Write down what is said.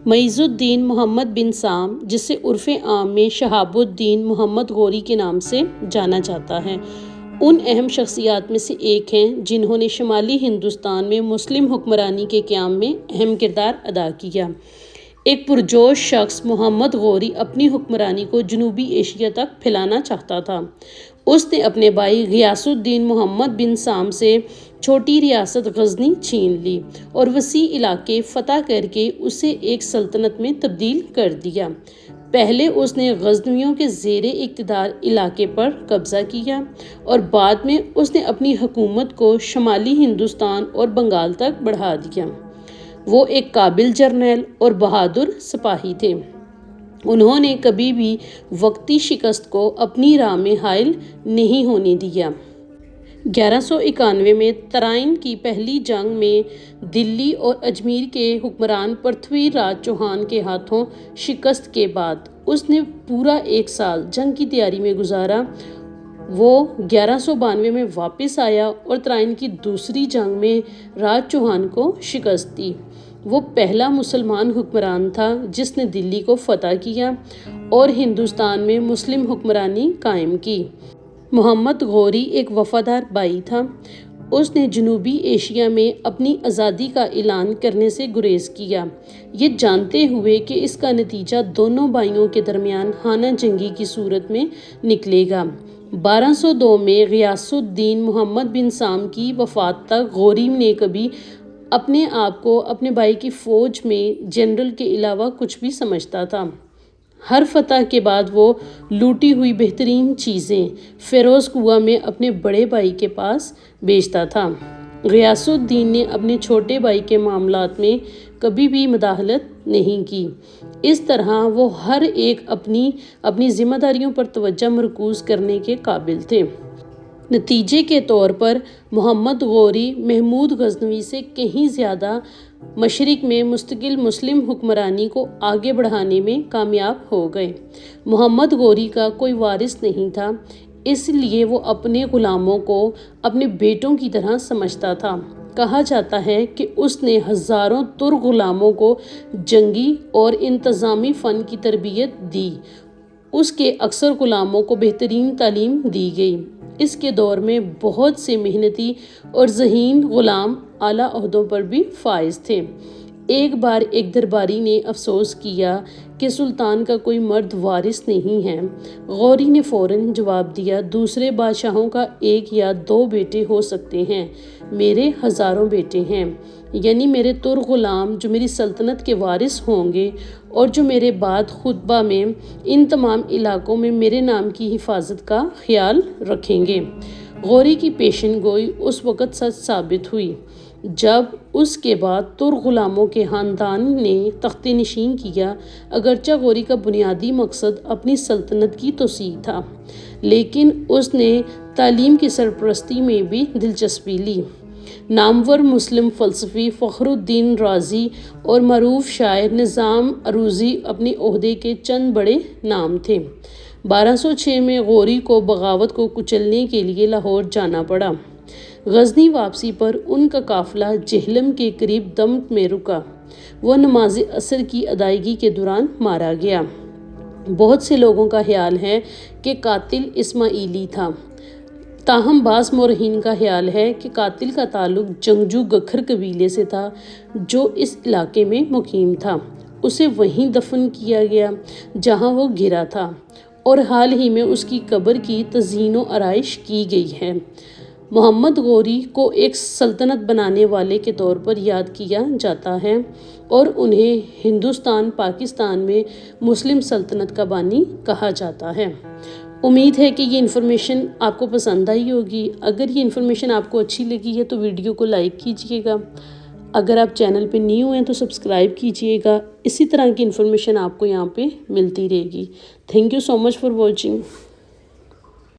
معیز الدین محمد بن سام، جسے عرف عام میں شہاب الدین محمد غوری کے نام سے جانا جاتا ہے، ان اہم شخصیات میں سے ایک ہیں جنہوں نے شمالی ہندوستان میں مسلم حکمرانی کے قیام میں اہم کردار ادا کیا۔ ایک پرجوش شخص محمد غوری اپنی حکمرانی کو جنوبی ایشیا تک پھیلانا چاہتا تھا۔ اس نے اپنے بھائی غیاث الدین محمد بن سام سے چھوٹی ریاست غزنی چھین لی اور وسیع علاقے فتح کر کے اسے ایک سلطنت میں تبدیل کر دیا۔ پہلے اس نے غزنویوں کے زیر اقتدار علاقے پر قبضہ کیا اور بعد میں اس نے اپنی حکومت کو شمالی ہندوستان اور بنگال تک بڑھا دیا۔ وہ ایک قابل جرنیل اور بہادر سپاہی تھے۔ انہوں نے کبھی بھی وقتی شکست کو اپنی راہ میں حائل نہیں ہونے دیا۔ 1191 میں ترائن کی پہلی جنگ میں دلی اور اجمیر کے حکمران پرتھوی راج چوہان کے ہاتھوں شکست کے بعد اس نے پورا ایک سال جنگ کی تیاری میں گزارا۔ وہ 1192 میں واپس آیا اور ترائن کی دوسری جنگ میں راج چوہان کو شکست دی۔ وہ پہلا مسلمان حکمران تھا جس نے دلی کو فتح کیا اور ہندوستان میں مسلم حکمرانی قائم کی۔ محمد غوری ایک وفادار بھائی تھا۔ اس نے جنوبی ایشیا میں اپنی آزادی کا اعلان کرنے سے گریز کیا، یہ جانتے ہوئے کہ اس کا نتیجہ دونوں بھائیوں کے درمیان خانہ جنگی کی صورت میں نکلے گا۔ 1202 میں غیاث الدین محمد بن سام کی وفات تک غوری نے کبھی اپنے آپ کو اپنے بھائی کی فوج میں جنرل کے علاوہ کچھ بھی سمجھتا تھا۔ ہر فتح کے بعد وہ لوٹی ہوئی بہترین چیزیں فیروز کوہ میں اپنے بڑے بھائی کے پاس بھیجتا تھا۔ غیاث الدین نے اپنے چھوٹے بھائی کے معاملات میں کبھی بھی مداخلت نہیں کی۔ اس طرح وہ ہر ایک اپنی ذمہ داریوں پر توجہ مرکوز کرنے کے قابل تھے۔ نتیجے کے طور پر محمد غوری محمود غزنوی سے کہیں زیادہ مشرق میں مستقل مسلم حکمرانی کو آگے بڑھانے میں کامیاب ہو گئے۔ محمد غوری کا کوئی وارث نہیں تھا، اس لیے وہ اپنے غلاموں کو اپنے بیٹوں کی طرح سمجھتا تھا۔ کہا جاتا ہے کہ اس نے ہزاروں ترک غلاموں کو جنگی اور انتظامی فن کی تربیت دی۔ اس کے اکثر غلاموں کو بہترین تعلیم دی گئی۔ اس کے دور میں بہت سے محنتی اور ذہین غلام اعلیٰ عہدوں پر بھی فائز تھے۔ ایک بار ایک درباری نے افسوس کیا کہ سلطان کا کوئی مرد وارث نہیں ہے۔ غوری نے فوراً جواب دیا، دوسرے بادشاہوں کا ایک یا دو بیٹے ہو سکتے ہیں، میرے ہزاروں بیٹے ہیں، یعنی میرے ترک غلام جو میری سلطنت کے وارث ہوں گے اور جو میرے بعد خطبہ میں ان تمام علاقوں میں میرے نام کی حفاظت کا خیال رکھیں گے۔ غوری کی پیشن گوئی اس وقت سچ ثابت ہوئی جب اس کے بعد ترک غلاموں کے خاندان نے تخت نشین کیا۔ اگرچہ غوری کا بنیادی مقصد اپنی سلطنت کی توسیع تھا، لیکن اس نے تعلیم کی سرپرستی میں بھی دلچسپی لی۔ نامور مسلم فلسفی فخر الدین رازی اور معروف شاعر نظام عروضی اپنے عہدے کے چند بڑے نام تھے۔ 1206 میں غوری کو بغاوت کو کچلنے کے لیے لاہور جانا پڑا۔ غزنی واپسی پر ان کا قافلہ جہلم کے قریب دمت میں رکا۔ وہ نماز عصر کی ادائیگی کے دوران مارا گیا۔ بہت سے لوگوں کا خیال ہے کہ قاتل اسماعیلی تھا، تاہم بعض مورخین کا خیال ہے کہ قاتل کا تعلق جنگجو گکھر قبیلے سے تھا جو اس علاقے میں مقیم تھا۔ اسے وہیں دفن کیا گیا جہاں وہ گرا تھا اور حال ہی میں اس کی قبر کی تزئین و آرائش کی گئی ہے۔ محمد غوری کو ایک سلطنت بنانے والے کے طور پر یاد کیا جاتا ہے اور انہیں ہندوستان پاکستان میں مسلم سلطنت کا بانی کہا جاتا ہے۔ امید ہے کہ یہ انفارمیشن آپ کو پسند آئی ہوگی۔ اگر یہ انفارمیشن آپ کو اچھی لگی ہے تو ویڈیو کو لائک کیجیے گا۔ اگر آپ چینل پہ نیو ہیں تو سبسکرائب کیجیے گا۔ اسی طرح کی انفارمیشن آپ کو یہاں پہ ملتی رہے گی۔ Thank you so much for watching.